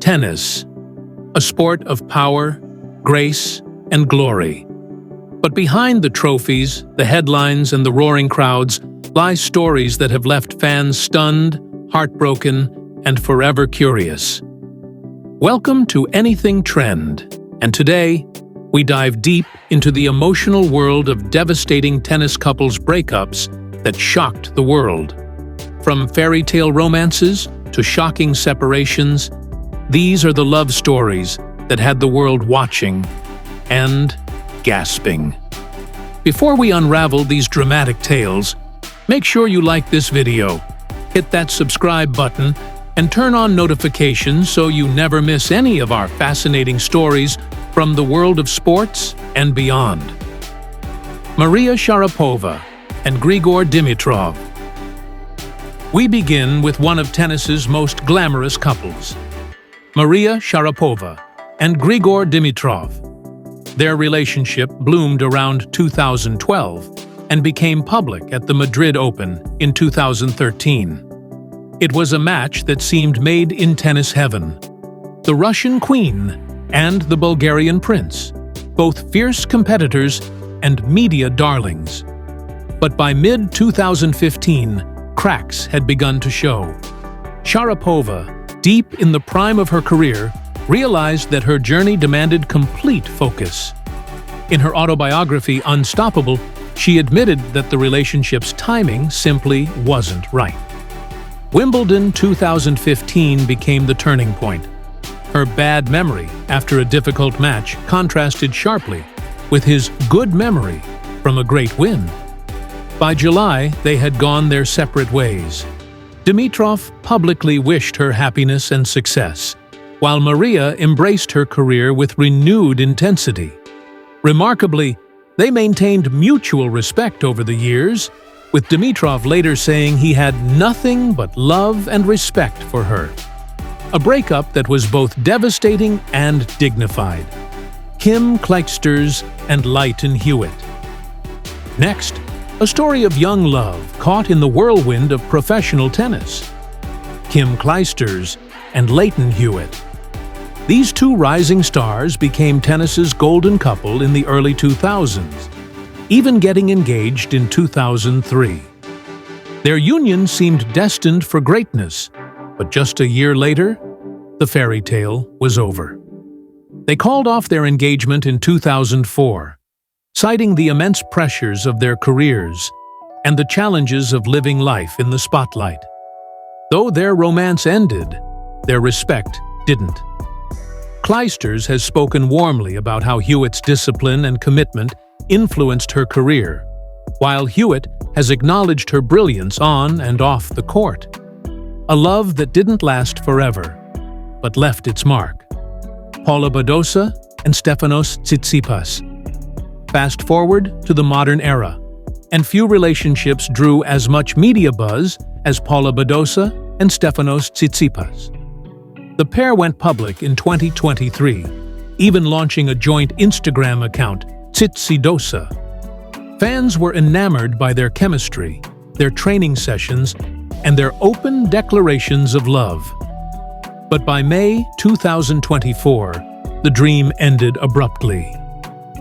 Tennis, a sport of power, grace, and glory. But behind the trophies, the headlines, and the roaring crowds lie stories that have left fans stunned, heartbroken, and forever curious. Welcome to Anything Trend, and today, we dive deep into the emotional world of devastating tennis couples' breakups that shocked the world. From fairy tale romances to shocking separations, these are the love stories that had the world watching and gasping. Before we unravel these dramatic tales, make sure you like this video, hit that subscribe button, and turn on notifications so you never miss any of our fascinating stories from the world of sports and beyond. Maria Sharapova and Grigor Dimitrov. We begin with one of tennis's most glamorous couples, Maria Sharapova and Grigor Dimitrov. Their relationship bloomed around 2012 and became public at the Madrid Open in 2013. It was a match that seemed made in tennis heaven. The Russian Queen and the Bulgarian Prince, both fierce competitors and media darlings. But by mid-2015, cracks had begun to show. Sharapova, deep in the prime of her career, realized that her journey demanded complete focus. In her autobiography, Unstoppable, she admitted that the relationship's timing simply wasn't right. Wimbledon 2015 became the turning point. Her bad memory after a difficult match contrasted sharply with his good memory from a great win. By July, they had gone their separate ways. Dimitrov publicly wished her happiness and success, while Maria embraced her career with renewed intensity. Remarkably, they maintained mutual respect over the years, with Dimitrov later saying he had nothing but love and respect for her. A breakup that was both devastating and dignified. Clijsters and Hewitt. Next, a story of young love caught in the whirlwind of professional tennis. Clijsters and Hewitt. These two rising stars became tennis's golden couple in the early 2000s, even getting engaged in 2003. Their union seemed destined for greatness, but just a year later, the fairy tale was over. They called off their engagement in 2004, citing the immense pressures of their careers and the challenges of living life in the spotlight. Though their romance ended, their respect didn't. Clijsters has spoken warmly about how Hewitt's discipline and commitment influenced her career, while Hewitt has acknowledged her brilliance on and off the court. A love that didn't last forever, but left its mark. Paula Badosa and Stefanos Tsitsipas. Fast forward to the modern era, and few relationships drew as much media buzz as Paula Badosa and Stefanos Tsitsipas. The pair went public in 2023, even launching a joint Instagram account, Tsitsidosa. Fans were enamored by their chemistry, their training sessions, and their open declarations of love. But by May 2024, the dream ended abruptly.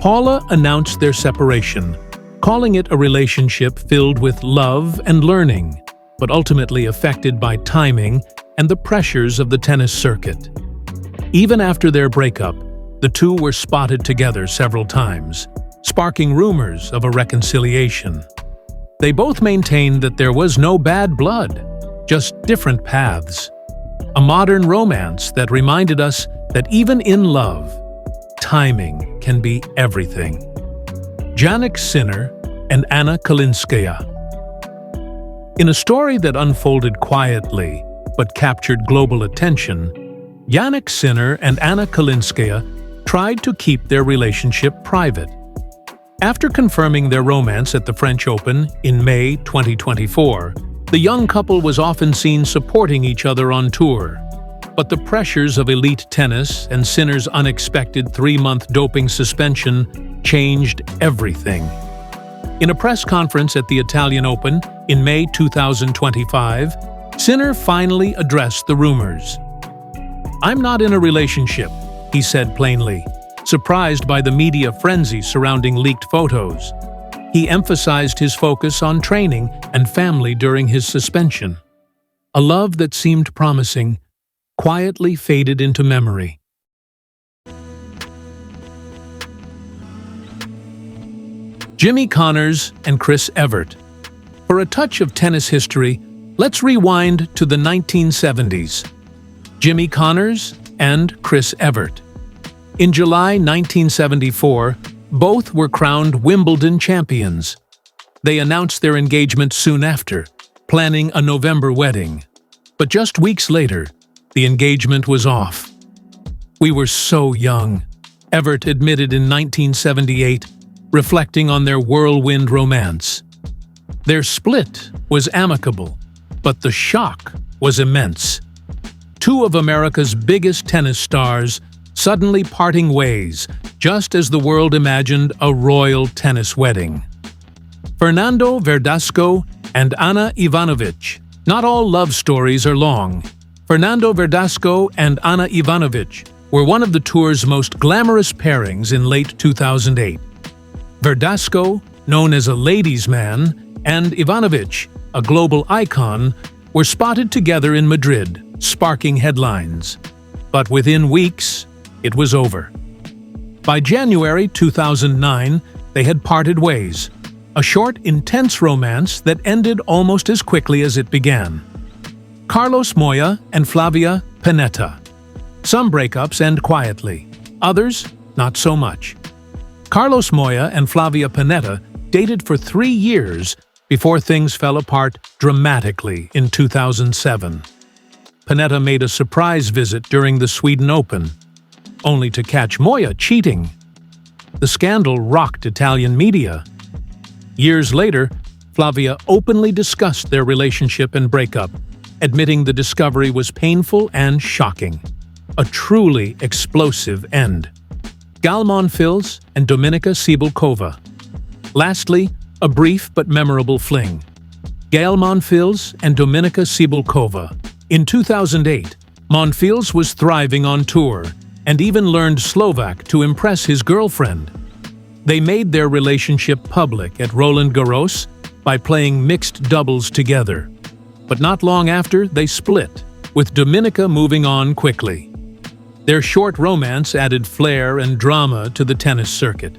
Paula announced their separation, calling it a relationship filled with love and learning, but ultimately affected by timing and the pressures of the tennis circuit. Even after their breakup, the two were spotted together several times, sparking rumors of a reconciliation. They both maintained that there was no bad blood, just different paths. A modern romance that reminded us that even in love, timing can be everything. Jannik and Kalinskaya. In a story that unfolded quietly but captured global attention, Jannik and Kalinskaya tried to keep their relationship private. After confirming their romance at the French Open in May 2024, the young couple was often seen supporting each other on tour. But the pressures of elite tennis and Sinner's unexpected 3-month doping suspension changed everything. In a press conference at the Italian Open in May 2025, Sinner finally addressed the rumors. "I'm not in a relationship," he said plainly, surprised by the media frenzy surrounding leaked photos. He emphasized his focus on training and family during his suspension. A love that seemed promising quietly faded into memory. Jimmy Connors and Chris Evert. For a touch of tennis history, let's rewind to the 1970s. Jimmy Connors and Chris Evert. In July 1974, both were crowned Wimbledon champions. They announced their engagement soon after, planning a November wedding. But just weeks later, the engagement was off. "We were so young," Evert admitted in 1978, reflecting on their whirlwind romance. Their split was amicable, but the shock was immense. Two of America's biggest tennis stars suddenly parting ways, just as the world imagined a royal tennis wedding. Fernando, Verdasco and Ivanovic. Not all love stories are long. Fernando Verdasco and Ivanovic were one of the tour's most glamorous pairings in late 2008. Verdasco, known as a ladies' man, and Ivanovic, a global icon, were spotted together in Madrid, sparking headlines. But within weeks, it was over. By January 2009, they had parted ways, a short, intense romance that ended almost as quickly as it began. Carlos Moya and Flavia Pennetta. Some breakups end quietly, others not so much. Carlos Moya and Flavia Pennetta dated for 3 years before things fell apart dramatically in 2007. Pennetta made a surprise visit during the Sweden Open, only to catch Moya cheating. The scandal rocked Italian media. Years later, Flavia openly discussed their relationship and breakup, admitting the discovery was painful and shocking. A truly explosive end. Gael Monfils and Dominika Cibulkova. Lastly, a brief but memorable fling. Gael Monfils and Dominika Cibulkova. In 2008, Monfils was thriving on tour and even learned Slovak to impress his girlfriend. They made their relationship public at Roland Garros by playing mixed doubles together. But not long after, they split, with Dominika moving on quickly. Their short romance added flair and drama to the tennis circuit.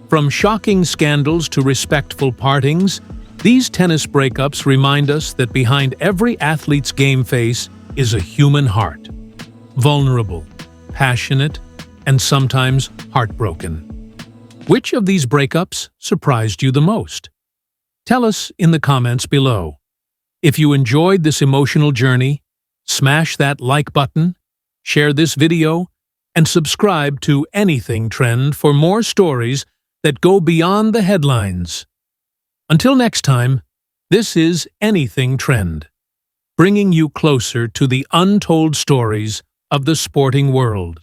From shocking scandals to respectful partings, these tennis breakups remind us that behind every athlete's game face is a human heart. Vulnerable, passionate, and sometimes heartbroken. Which of these breakups surprised you the most? Tell us in the comments below. If you enjoyed this emotional journey, smash that like button, share this video, and subscribe to Anything Trend for more stories that go beyond the headlines. Until next time, this is Anything Trend, bringing you closer to the untold stories of the sporting world.